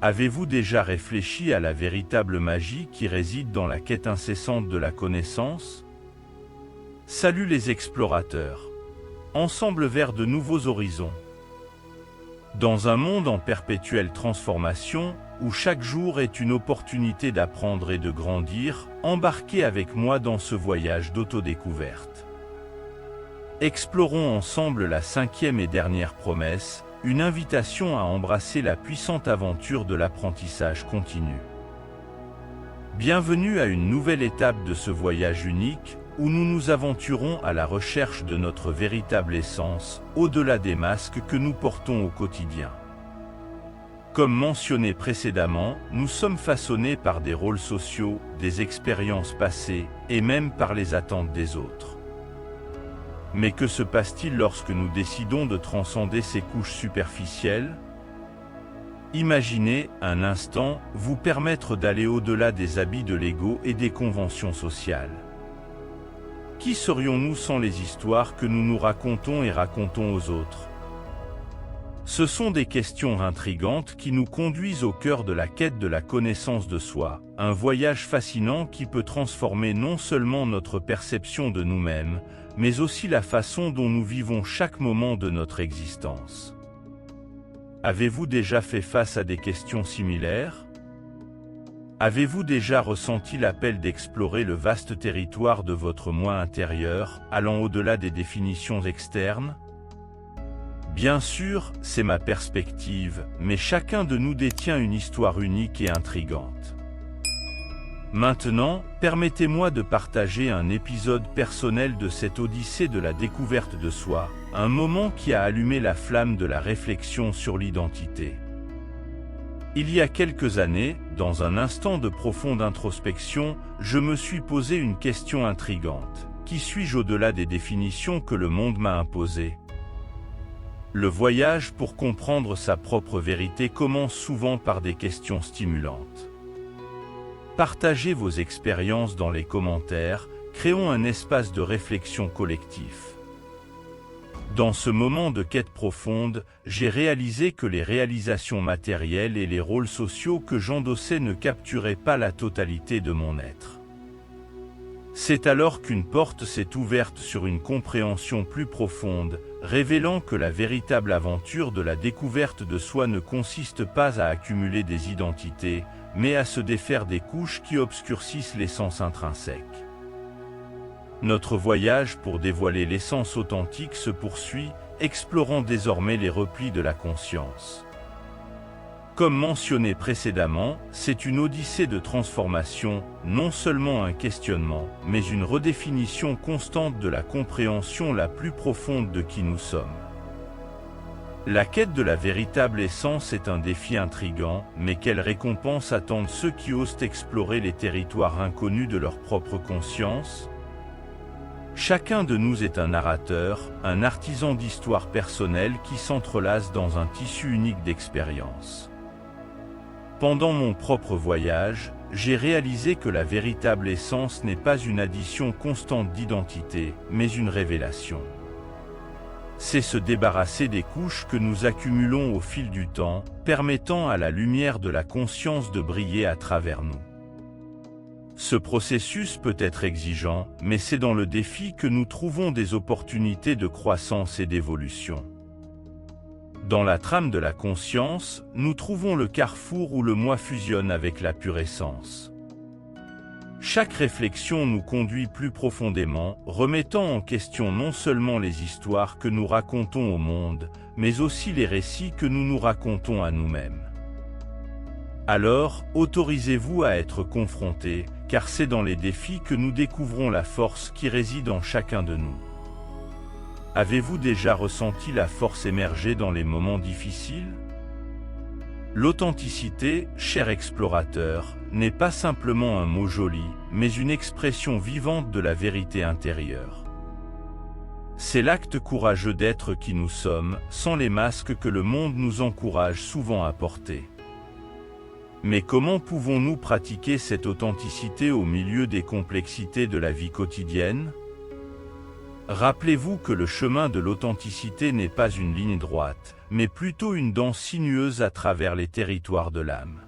Avez-vous déjà réfléchi à la véritable magie qui réside dans la quête incessante de la connaissance? Salut les explorateurs! Ensemble vers de nouveaux horizons. Dans un monde en perpétuelle transformation, où chaque jour est une opportunité d'apprendre et de grandir, embarquez avec moi dans ce voyage d'autodécouverte. Explorons ensemble la 5e et dernière promesse, une invitation à embrasser la puissante aventure de l'apprentissage continu. Bienvenue à une nouvelle étape de ce voyage unique, où nous nous aventurons à la recherche de notre véritable essence, au-delà des masques que nous portons au quotidien. Comme mentionné précédemment, nous sommes façonnés par des rôles sociaux, des expériences passées, et même par les attentes des autres. Mais que se passe-t-il lorsque nous décidons de transcender ces couches superficielles? Imaginez, un instant, vous permettre d'aller au-delà des habits de l'ego et des conventions sociales. Qui serions-nous sans les histoires que nous nous racontons et racontons aux autres? Ce sont des questions intrigantes qui nous conduisent au cœur de la quête de la connaissance de soi, un voyage fascinant qui peut transformer non seulement notre perception de nous-mêmes, mais aussi la façon dont nous vivons chaque moment de notre existence. Avez-vous déjà fait face à des questions similaires? Avez-vous déjà ressenti l'appel d'explorer le vaste territoire de votre moi intérieur, allant au-delà des définitions externes? Bien sûr, c'est ma perspective, mais chacun de nous détient une histoire unique et intrigante. Maintenant, permettez-moi de partager un épisode personnel de cette odyssée de la découverte de soi, un moment qui a allumé la flamme de la réflexion sur l'identité. Il y a quelques années, dans un instant de profonde introspection, je me suis posé une question intrigante. Qui suis-je au-delà des définitions que le monde m'a imposées? Le voyage pour comprendre sa propre vérité commence souvent par des questions stimulantes. Partagez vos expériences dans les commentaires, créons un espace de réflexion collectif. Dans ce moment de quête profonde, j'ai réalisé que les réalisations matérielles et les rôles sociaux que j'endossais ne capturaient pas la totalité de mon être. C'est alors qu'une porte s'est ouverte sur une compréhension plus profonde, révélant que la véritable aventure de la découverte de soi ne consiste pas à accumuler des identités, mais à se défaire des couches qui obscurcissent l'essence intrinsèque. Notre voyage pour dévoiler l'essence authentique se poursuit, explorant désormais les replis de la conscience. Comme mentionné précédemment, c'est une odyssée de transformation, non seulement un questionnement, mais une redéfinition constante de la compréhension la plus profonde de qui nous sommes. La quête de la véritable essence est un défi intrigant, mais quelle récompense attendent ceux qui osent explorer les territoires inconnus de leur propre conscience? Chacun de nous est un narrateur, un artisan d'histoire personnelle qui s'entrelace dans un tissu unique d'expériences. Pendant mon propre voyage, j'ai réalisé que la véritable essence n'est pas une addition constante d'identités, mais une révélation. C'est se débarrasser des couches que nous accumulons au fil du temps, permettant à la lumière de la conscience de briller à travers nous. Ce processus peut être exigeant, mais c'est dans le défi que nous trouvons des opportunités de croissance et d'évolution. Dans la trame de la conscience, nous trouvons le carrefour où le moi fusionne avec la pure essence. Chaque réflexion nous conduit plus profondément, remettant en question non seulement les histoires que nous racontons au monde, mais aussi les récits que nous nous racontons à nous-mêmes. Alors, autorisez-vous à être confrontés, car c'est dans les défis que nous découvrons la force qui réside en chacun de nous. Avez-vous déjà ressenti la force émerger dans les moments difficiles? L'authenticité, cher explorateur, n'est pas simplement un mot joli, mais une expression vivante de la vérité intérieure. C'est l'acte courageux d'être qui nous sommes, sans les masques que le monde nous encourage souvent à porter. Mais comment pouvons-nous pratiquer cette authenticité au milieu des complexités de la vie quotidienne? Rappelez-vous que le chemin de l'authenticité n'est pas une ligne droite, mais plutôt une danse sinueuse à travers les territoires de l'âme.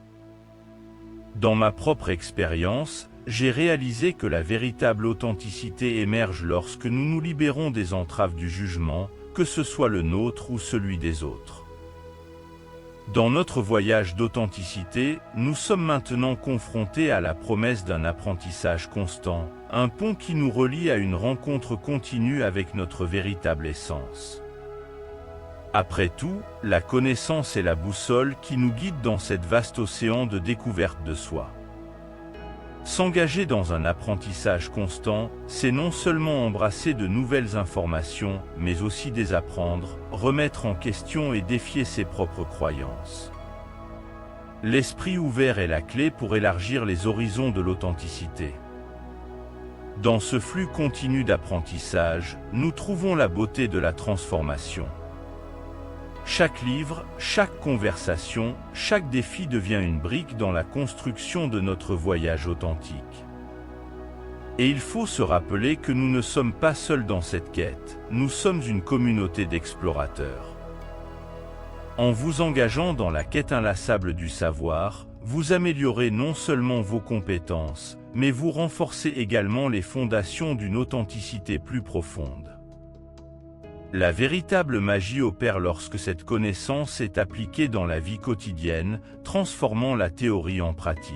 Dans ma propre expérience, j'ai réalisé que la véritable authenticité émerge lorsque nous nous libérons des entraves du jugement, que ce soit le nôtre ou celui des autres. Dans notre voyage d'authenticité, nous sommes maintenant confrontés à la promesse d'un apprentissage constant, un pont qui nous relie à une rencontre continue avec notre véritable essence. Après tout, la connaissance est la boussole qui nous guide dans cet vaste océan de découverte de soi. S'engager dans un apprentissage constant, c'est non seulement embrasser de nouvelles informations, mais aussi désapprendre, remettre en question et défier ses propres croyances. L'esprit ouvert est la clé pour élargir les horizons de l'authenticité. Dans ce flux continu d'apprentissage, nous trouvons la beauté de la transformation. Chaque livre, chaque conversation, chaque défi devient une brique dans la construction de notre voyage authentique. Et il faut se rappeler que nous ne sommes pas seuls dans cette quête, nous sommes une communauté d'explorateurs. En vous engageant dans la quête inlassable du savoir, vous améliorez non seulement vos compétences, mais vous renforcez également les fondations d'une authenticité plus profonde. La véritable magie opère lorsque cette connaissance est appliquée dans la vie quotidienne, transformant la théorie en pratique.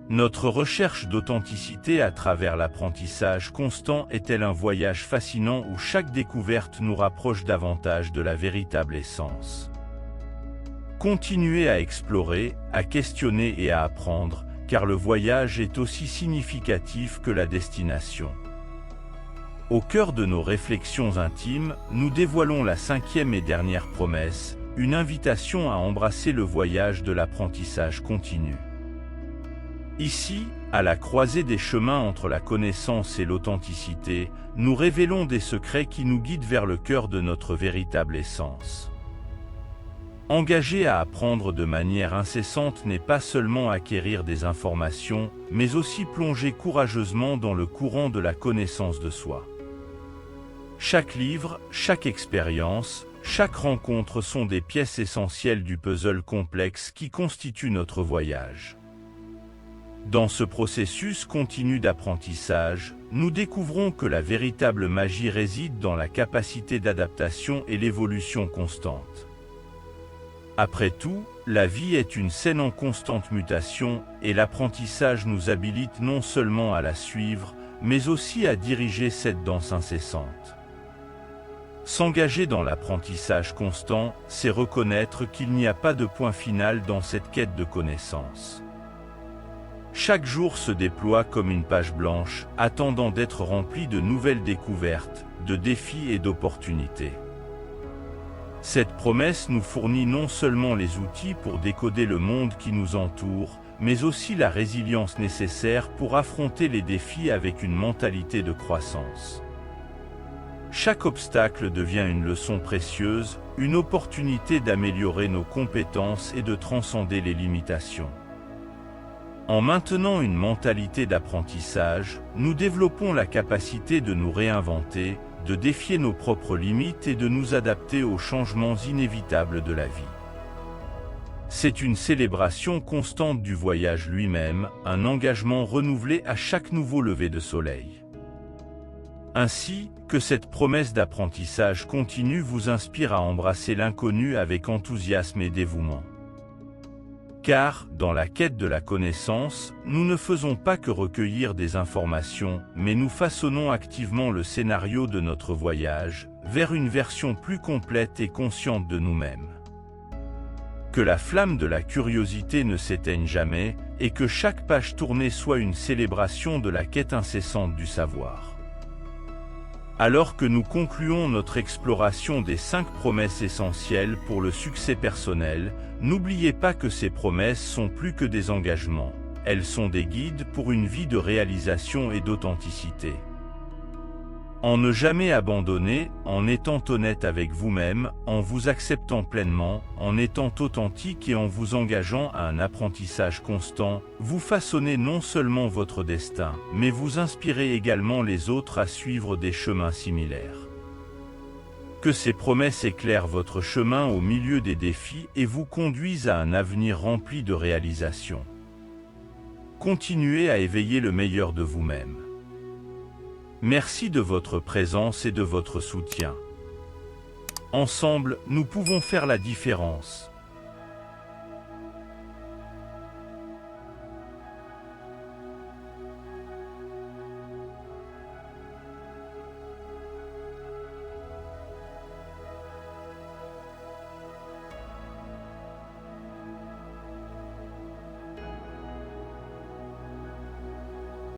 Notre recherche d'authenticité à travers l'apprentissage constant est-elle un voyage fascinant où chaque découverte nous rapproche davantage de la véritable essence? Continuez à explorer, à questionner et à apprendre, car le voyage est aussi significatif que la destination. Au cœur de nos réflexions intimes, nous dévoilons la 5e et dernière promesse, une invitation à embrasser le voyage de l'apprentissage continu. Ici, à la croisée des chemins entre la connaissance et l'authenticité, nous révélons des secrets qui nous guident vers le cœur de notre véritable essence. Engager à apprendre de manière incessante n'est pas seulement acquérir des informations, mais aussi plonger courageusement dans le courant de la connaissance de soi. Chaque livre, chaque expérience, chaque rencontre sont des pièces essentielles du puzzle complexe qui constitue notre voyage. Dans ce processus continu d'apprentissage, nous découvrons que la véritable magie réside dans la capacité d'adaptation et l'évolution constante. Après tout, la vie est une scène en constante mutation, et l'apprentissage nous habilite non seulement à la suivre, mais aussi à diriger cette danse incessante. S'engager dans l'apprentissage constant, c'est reconnaître qu'il n'y a pas de point final dans cette quête de connaissance. Chaque jour se déploie comme une page blanche, attendant d'être remplie de nouvelles découvertes, de défis et d'opportunités. Cette promesse nous fournit non seulement les outils pour décoder le monde qui nous entoure, mais aussi la résilience nécessaire pour affronter les défis avec une mentalité de croissance. Chaque obstacle devient une leçon précieuse, une opportunité d'améliorer nos compétences et de transcender les limitations. En maintenant une mentalité d'apprentissage, nous développons la capacité de nous réinventer, de défier nos propres limites et de nous adapter aux changements inévitables de la vie. C'est une célébration constante du voyage lui-même, un engagement renouvelé à chaque nouveau lever de soleil. Ainsi, que cette promesse d'apprentissage continu vous inspire à embrasser l'inconnu avec enthousiasme et dévouement. Car, dans la quête de la connaissance, nous ne faisons pas que recueillir des informations, mais nous façonnons activement le scénario de notre voyage, vers une version plus complète et consciente de nous-mêmes. Que la flamme de la curiosité ne s'éteigne jamais, et que chaque page tournée soit une célébration de la quête incessante du savoir. Alors que nous concluons notre exploration des 5 promesses essentielles pour le succès personnel, n'oubliez pas que ces promesses sont plus que des engagements. Elles sont des guides pour une vie de réalisation et d'authenticité. En ne jamais abandonner, en étant honnête avec vous-même, en vous acceptant pleinement, en étant authentique et en vous engageant à un apprentissage constant, vous façonnez non seulement votre destin, mais vous inspirez également les autres à suivre des chemins similaires. Que ces promesses éclairent votre chemin au milieu des défis et vous conduisent à un avenir rempli de réalisations. Continuez à éveiller le meilleur de vous-même. Merci de votre présence et de votre soutien. Ensemble, nous pouvons faire la différence.